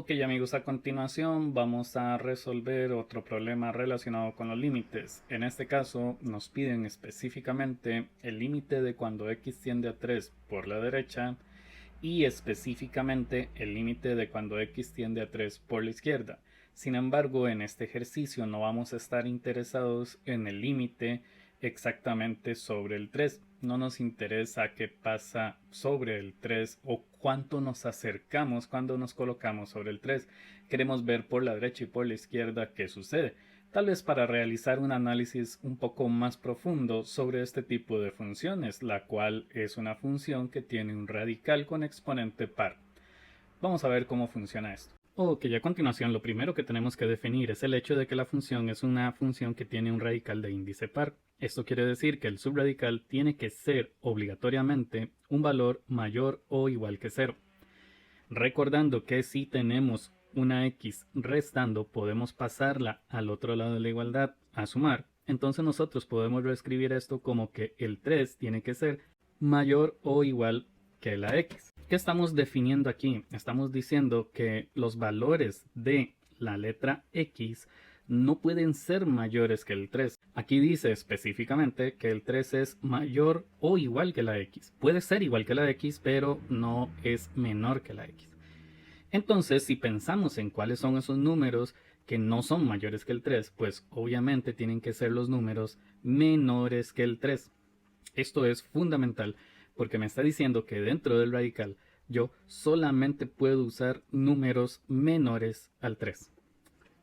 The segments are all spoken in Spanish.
Ok amigos, a continuación vamos a resolver otro problema relacionado con los límites. En este caso nos piden específicamente el límite de cuando x tiende a 3 por la derecha y específicamente el límite de cuando x tiende a 3 por la izquierda. Sin embargo, en este ejercicio no vamos a estar interesados en el límite exactamente sobre el 3. No nos interesa qué pasa sobre el 3 o cuánto nos acercamos cuando nos colocamos sobre el 3. Queremos ver por la derecha y por la izquierda qué sucede. Tal vez para realizar un análisis un poco más profundo sobre este tipo de funciones, la cual es una función que tiene un radical con exponente par. Vamos a ver cómo funciona esto. Ok, a continuación lo primero que tenemos que definir es el hecho de que la función es una función que tiene un radical de índice par. Esto quiere decir que el subradical tiene que ser obligatoriamente un valor mayor o igual que 0. Recordando que si tenemos una x restando, podemos pasarla al otro lado de la igualdad a sumar. Entonces nosotros podemos reescribir esto como que el 3 tiene que ser mayor o igual que la x. ¿Qué estamos definiendo aquí? Estamos diciendo que los valores de la letra x no pueden ser mayores que el 3. Aquí dice específicamente que el 3 es mayor o igual que la x. Puede ser igual que la x, pero no es menor que la x. Entonces, si pensamos en cuáles son esos números que no son mayores que el 3, pues obviamente tienen que ser los números menores que el 3. Esto es fundamental porque me está diciendo que dentro del radical yo solamente puedo usar números menores al 3.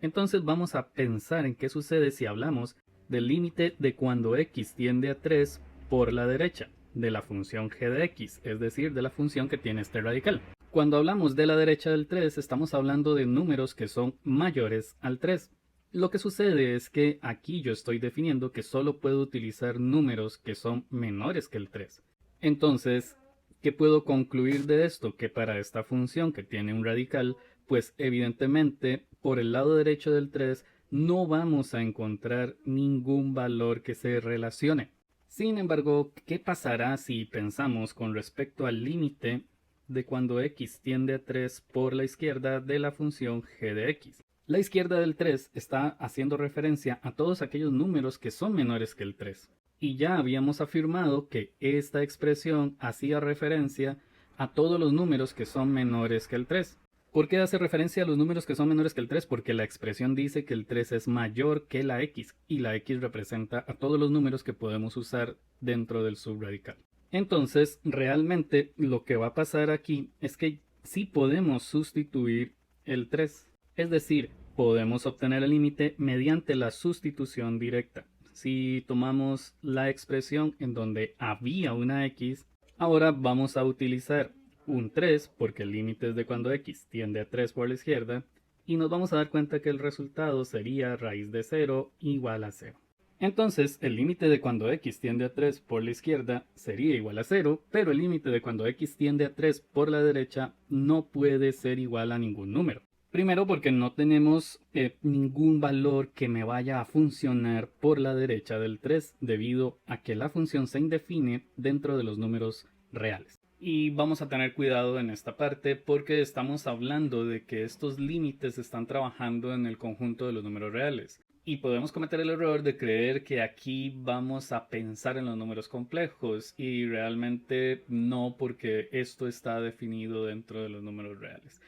Entonces vamos a pensar en qué sucede si hablamos del límite de cuando x tiende a 3 por la derecha de la función g de x, es decir, de la función que tiene este radical. Cuando hablamos de la derecha del 3, estamos hablando de números que son mayores al 3. Lo que sucede es que aquí yo estoy definiendo que solo puedo utilizar números que son menores que el 3. Entonces, ¿qué puedo concluir de esto? Que para esta función que tiene un radical, pues evidentemente por el lado derecho del 3 no vamos a encontrar ningún valor que se relacione. Sin embargo, ¿qué pasará si pensamos con respecto al límite de cuando x tiende a 3 por la izquierda de la función g de x? La izquierda del 3 está haciendo referencia a todos aquellos números que son menores que el 3. Y ya habíamos afirmado que esta expresión hacía referencia a todos los números que son menores que el 3. ¿Por qué hace referencia a los números que son menores que el 3? Porque la expresión dice que el 3 es mayor que la x y la x representa a todos los números que podemos usar dentro del subradical. Entonces, realmente lo que va a pasar aquí es que sí podemos sustituir el 3. Es decir, podemos obtener el límite mediante la sustitución directa. Si tomamos la expresión en donde había una x, ahora vamos a utilizar un 3 porque el límite es de cuando x tiende a 3 por la izquierda y nos vamos a dar cuenta que el resultado sería raíz de 0 igual a 0. Entonces el límite de cuando x tiende a 3 por la izquierda sería igual a 0, pero el límite de cuando x tiende a 3 por la derecha no puede ser igual a ningún número. Primero porque no tenemos ningún valor que me vaya a funcionar por la derecha del 3 debido a que la función se indefine dentro de los números reales. Y vamos a tener cuidado en esta parte porque estamos hablando de que estos límites están trabajando en el conjunto de los números reales. Y podemos cometer el error de creer que aquí vamos a pensar en los números complejos y realmente no, porque esto está definido dentro de los números reales.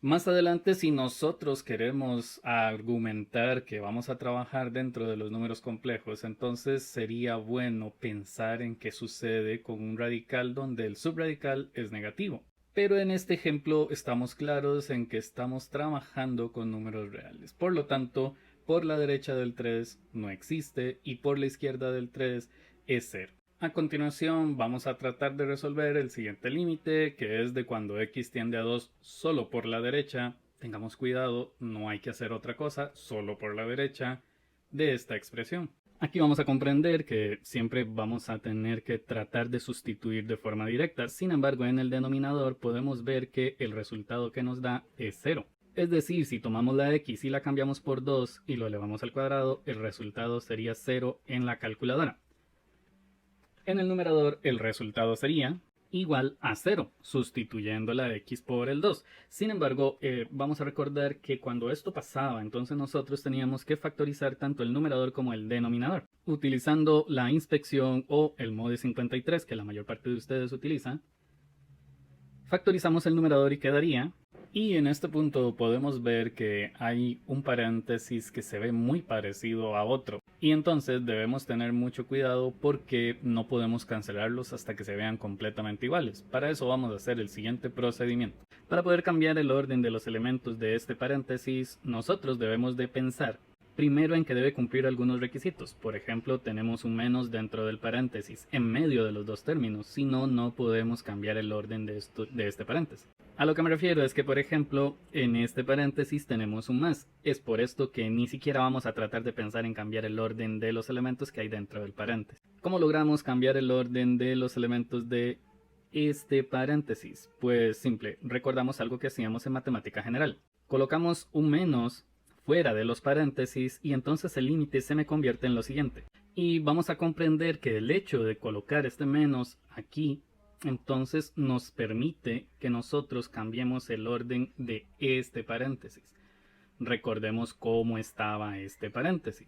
Más adelante, si nosotros queremos argumentar que vamos a trabajar dentro de los números complejos, entonces sería bueno pensar en qué sucede con un radical donde el subradical es negativo. Pero en este ejemplo estamos claros en que estamos trabajando con números reales. Por lo tanto, por la derecha del 3 no existe y por la izquierda del 3 es 0. A continuación vamos a tratar de resolver el siguiente límite, que es de cuando x tiende a 2 solo por la derecha. Tengamos cuidado, no hay que hacer otra cosa, solo por la derecha de esta expresión. Aquí vamos a comprender que siempre vamos a tener que tratar de sustituir de forma directa. Sin embargo, en el denominador podemos ver que el resultado que nos da es 0. Es decir, si tomamos la x y la cambiamos por 2 y lo elevamos al cuadrado, el resultado sería 0 en la calculadora. En el numerador el resultado sería, igual a 0, sustituyendo la x por el 2. Sin embargo, vamos a recordar que cuando esto pasaba, entonces nosotros teníamos que factorizar tanto el numerador como el denominador. Utilizando la inspección o el mode 53, que la mayor parte de ustedes utiliza, factorizamos el numerador y quedaría. Y en este punto podemos ver que hay un paréntesis que se ve muy parecido a otro. Y entonces debemos tener mucho cuidado porque no podemos cancelarlos hasta que se vean completamente iguales. Para eso vamos a hacer el siguiente procedimiento. Para poder cambiar el orden de los elementos de este paréntesis, nosotros debemos de pensar primero en que debe cumplir algunos requisitos. Por ejemplo, tenemos un menos dentro del paréntesis, en medio de los dos términos, si no, no podemos cambiar el orden de este paréntesis. A lo que me refiero es que, por ejemplo, en este paréntesis tenemos un más. Es por esto que ni siquiera vamos a tratar de pensar en cambiar el orden de los elementos que hay dentro del paréntesis. ¿Cómo logramos cambiar el orden de los elementos de este paréntesis? Pues simple, recordamos algo que hacíamos en matemática general. Colocamos un menos fuera de los paréntesis y entonces el límite se me convierte en lo siguiente. Y vamos a comprender que el hecho de colocar este menos aquí entonces nos permite que nosotros cambiemos el orden de este paréntesis. Recordemos cómo estaba este paréntesis.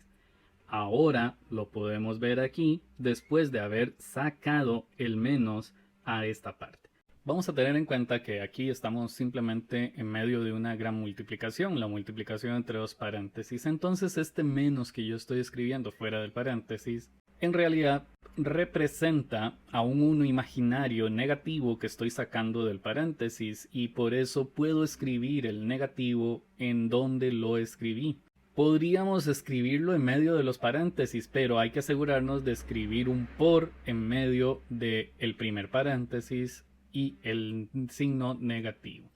Ahora lo podemos ver aquí después de haber sacado el menos a esta parte. Vamos a tener en cuenta que aquí estamos simplemente en medio de una gran multiplicación, la multiplicación entre dos paréntesis. Entonces este menos que yo estoy escribiendo fuera del paréntesis, en realidad representa a un 1 imaginario negativo que estoy sacando del paréntesis y por eso puedo escribir el negativo en donde lo escribí. Podríamos escribirlo en medio de los paréntesis, pero hay que asegurarnos de escribir un por en medio del primer paréntesis y el signo negativo.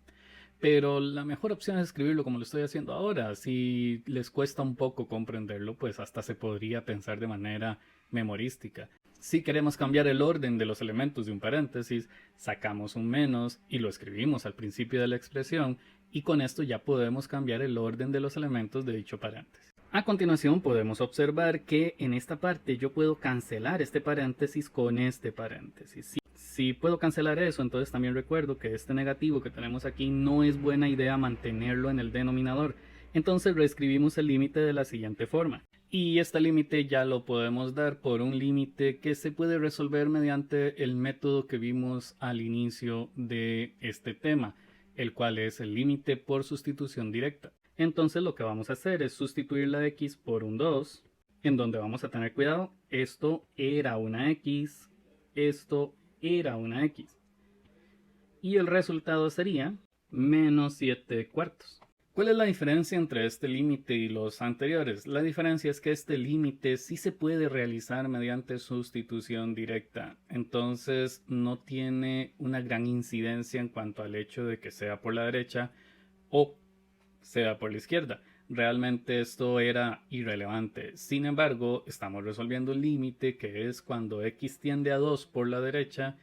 Pero la mejor opción es escribirlo como lo estoy haciendo ahora. Si les cuesta un poco comprenderlo, pues hasta se podría pensar de manera memorística. Si queremos cambiar el orden de los elementos de un paréntesis, sacamos un menos y lo escribimos al principio de la expresión y con esto ya podemos cambiar el orden de los elementos de dicho paréntesis. A continuación podemos observar que en esta parte yo puedo cancelar este paréntesis con este paréntesis. Si puedo cancelar eso, entonces también recuerdo que este negativo que tenemos aquí no es buena idea mantenerlo en el denominador. Entonces reescribimos el límite de la siguiente forma. Y este límite ya lo podemos dar por un límite que se puede resolver mediante el método que vimos al inicio de este tema, el cual es el límite por sustitución directa. Entonces lo que vamos a hacer es sustituir la x por un 2, en donde vamos a tener cuidado, esto era una x, esto era una x. Y el resultado sería menos 7 cuartos. ¿Cuál es la diferencia entre este límite y los anteriores? La diferencia es que este límite sí se puede realizar mediante sustitución directa. Entonces no tiene una gran incidencia en cuanto al hecho de que sea por la derecha o sea por la izquierda. Realmente esto era irrelevante. Sin embargo, estamos resolviendo el límite que es cuando x tiende a 2 por la derecha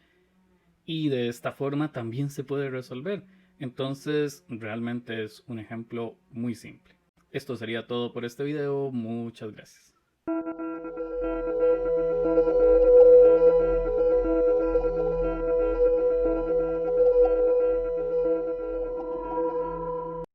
y de esta forma también se puede resolver. Entonces realmente es un ejemplo muy simple. Esto sería todo por este video. Muchas gracias.